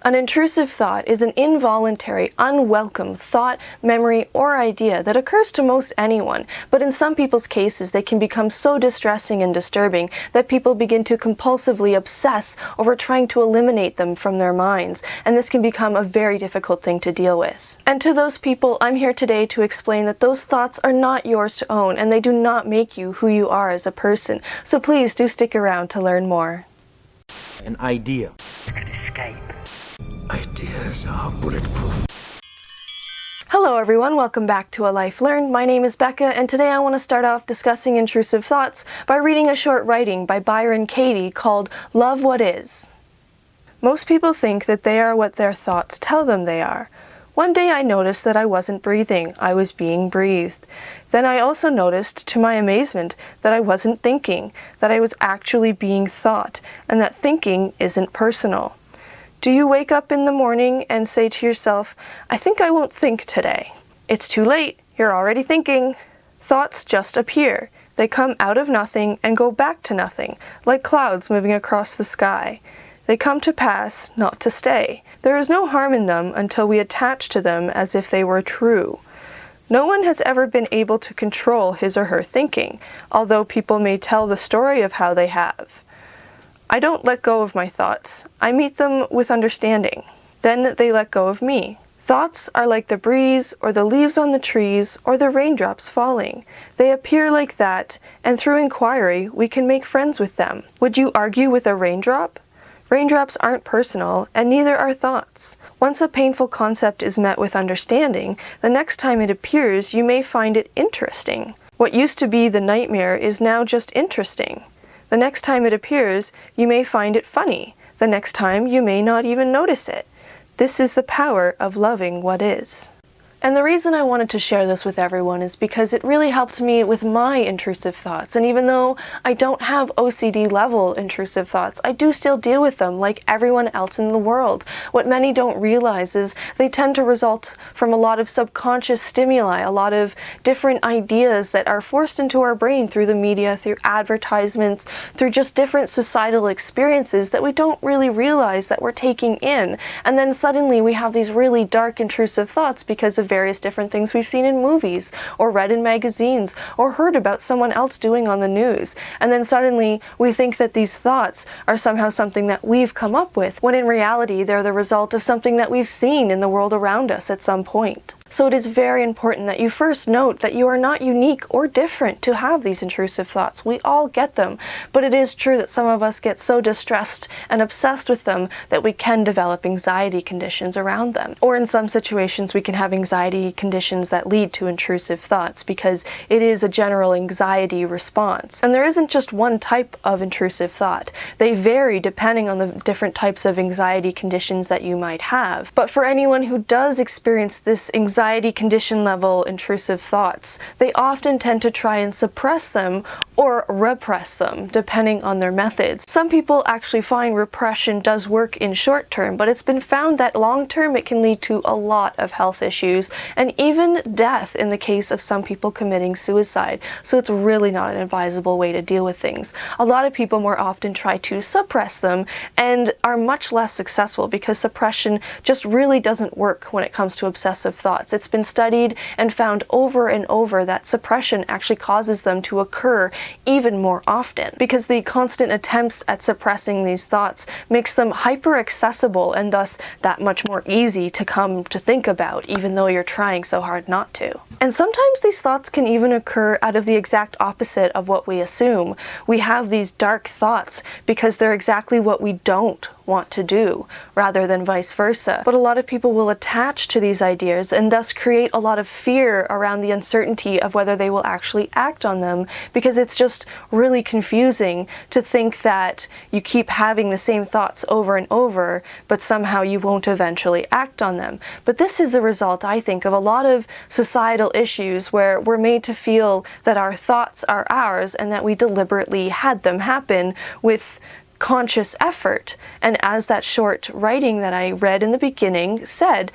An intrusive thought is an involuntary, unwelcome thought, memory, or idea that occurs to most anyone, but in some people's cases they can become so distressing and disturbing that people begin to compulsively obsess over trying to eliminate them from their minds, and this can become a very difficult thing to deal with. And to those people, I'm here today to explain that those thoughts are not yours to own, and they do not make you who you are as a person, so please do stick around to learn more. An idea. You can escape. Ideas are bulletproof. Hello everyone, welcome back to ALifeLearned. My name is Becca, and today I want to start off discussing intrusive thoughts by reading a short writing by Byron Katie called Love What Is. Most people think that they are what their thoughts tell them they are. One day I noticed that I wasn't breathing, I was being breathed. Then I also noticed, to my amazement, that I wasn't thinking, that I was actually being thought, and that thinking isn't personal. Do you wake up in the morning and say to yourself, I think I won't think today? It's too late, you're already thinking. Thoughts just appear. They come out of nothing and go back to nothing, like clouds moving across the sky. They come to pass, not to stay. There is no harm in them until we attach to them as if they were true. No one has ever been able to control his or her thinking, although people may tell the story of how they have. I don't let go of my thoughts. I meet them with understanding. Then they let go of me. Thoughts are like the breeze, or the leaves on the trees, or the raindrops falling. They appear like that, and through inquiry, we can make friends with them. Would you argue with a raindrop? Raindrops aren't personal, and neither are thoughts. Once a painful concept is met with understanding, the next time it appears, you may find it interesting. What used to be the nightmare is now just interesting. The next time it appears, you may find it funny. The next time, you may not even notice it. This is the power of loving what is. And the reason I wanted to share this with everyone is because it really helped me with my intrusive thoughts. And even though I don't have OCD level intrusive thoughts, I do still deal with them like everyone else in the world. What many don't realize is they tend to result from a lot of subconscious stimuli, a lot of different ideas that are forced into our brain through the media, through advertisements, through just different societal experiences that we don't really realize that we're taking in. And then suddenly we have these really dark intrusive thoughts because of various different things we've seen in movies, or read in magazines, or heard about someone else doing on the news. And then suddenly we think that these thoughts are somehow something that we've come up with, when in reality they're the result of something that we've seen in the world around us at some point. So it is very important that you first note that you are not unique or different to have these intrusive thoughts. We all get them, but it is true that some of us get so distressed and obsessed with them that we can develop anxiety conditions around them. Or in some situations we can have anxiety conditions that lead to intrusive thoughts because it is a general anxiety response. And there isn't just one type of intrusive thought. They vary depending on the different types of anxiety conditions that you might have. But for anyone who does experience this anxiety condition level intrusive thoughts, they often tend to try and suppress them or repress them, depending on their methods. Some people actually find repression does work in short term, but it's been found that long term it can lead to a lot of health issues and even death in the case of some people committing suicide. So it's really not an advisable way to deal with things. A lot of people more often try to suppress them and are much less successful because suppression just really doesn't work when it comes to obsessive thoughts. It's been studied and found over and over that suppression actually causes them to occur even more often, because the constant attempts at suppressing these thoughts makes them hyper accessible and thus that much more easy to come to think about, even though you're trying so hard not to. And sometimes these thoughts can even occur out of the exact opposite of what we assume. We have these dark thoughts because they're exactly what we don't want to do, rather than vice versa. But a lot of people will attach to these ideas and thus create a lot of fear around the uncertainty of whether they will actually act on them, because it's just really confusing to think that you keep having the same thoughts over and over, but somehow you won't eventually act on them. But this is the result, I think, of a lot of societal issues where we're made to feel that our thoughts are ours and that we deliberately had them happen with conscious effort. And as that short writing that I read in the beginning said,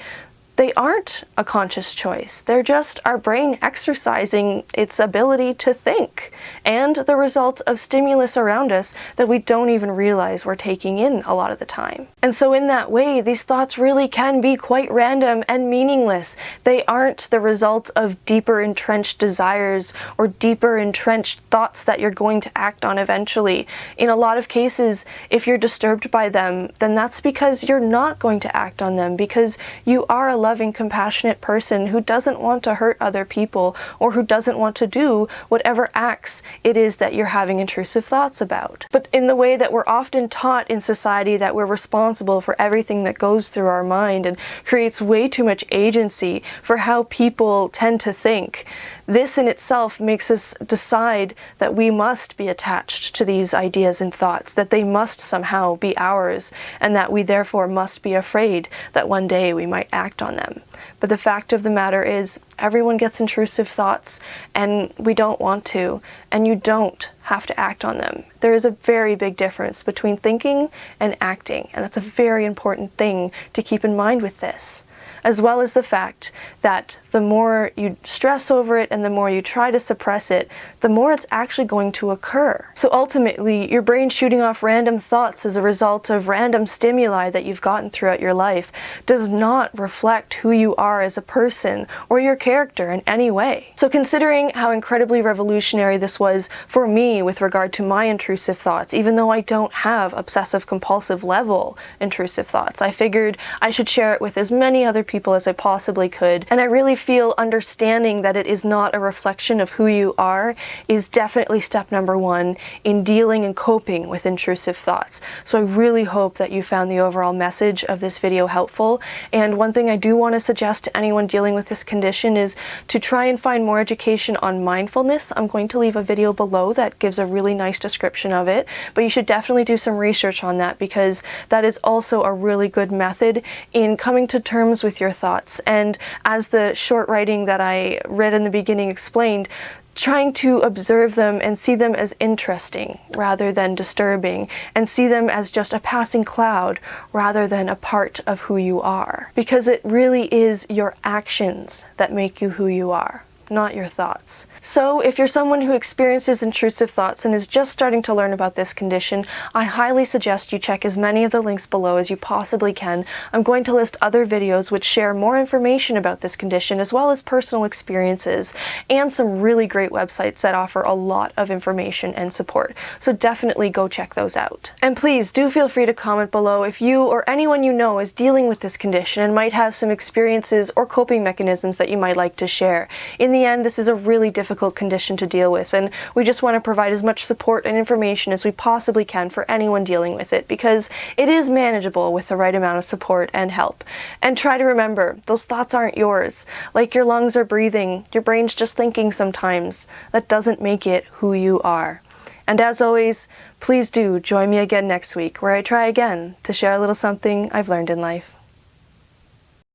they aren't a conscious choice. They're just our brain exercising its ability to think, and the result of stimulus around us that we don't even realize we're taking in a lot of the time. And so in that way, these thoughts really can be quite random and meaningless. They aren't the result of deeper entrenched desires or deeper entrenched thoughts that you're going to act on eventually. In a lot of cases, if you're disturbed by them, then that's because you're not going to act on them, because you are a loving, compassionate person who doesn't want to hurt other people, or who doesn't want to do whatever acts it is that you're having intrusive thoughts about. But in the way that we're often taught in society that we're responsible for everything that goes through our mind and creates way too much agency for how people tend to think, this in itself makes us decide that we must be attached to these ideas and thoughts, that they must somehow be ours, and that we therefore must be afraid that one day we might act on them. But the fact of the matter is, everyone gets intrusive thoughts, and we don't want to, and you don't have to act on them. There is a very big difference between thinking and acting, and that's a very important thing to keep in mind with this. As well as the fact that the more you stress over it and the more you try to suppress it, the more it's actually going to occur. So ultimately, your brain shooting off random thoughts as a result of random stimuli that you've gotten throughout your life does not reflect who you are as a person or your character in any way. So considering how incredibly revolutionary this was for me with regard to my intrusive thoughts, even though I don't have obsessive compulsive level intrusive thoughts, I figured I should share it with as many other people as I possibly could. And I really feel understanding that it is not a reflection of who you are is definitely step number one in dealing and coping with intrusive thoughts. So I really hope that you found the overall message of this video helpful. And one thing I do want to suggest to anyone dealing with this condition is to try and find more education on mindfulness. I'm going to leave a video below that gives a really nice description of it, but you should definitely do some research on that, because that is also a really good method in coming to terms with your thoughts. And as the short writing that I read in the beginning explained, trying to observe them and see them as interesting rather than disturbing, and see them as just a passing cloud rather than a part of who you are. Because it really is your actions that make you who you are, not your thoughts. So if you're someone who experiences intrusive thoughts and is just starting to learn about this condition, I highly suggest you check as many of the links below as you possibly can. I'm going to list other videos which share more information about this condition, as well as personal experiences, and some really great websites that offer a lot of information and support. So definitely go check those out. And please do feel free to comment below if you or anyone you know is dealing with this condition and might have some experiences or coping mechanisms that you might like to share. In the end, this is a really difficult condition to deal with, and we just want to provide as much support and information as we possibly can for anyone dealing with it, because it is manageable with the right amount of support and help. And try to remember, those thoughts aren't yours. Like your lungs are breathing, your brain's just thinking sometimes. That doesn't make it who you are. And as always, please do join me again next week, where I try again to share a little something I've learned in life.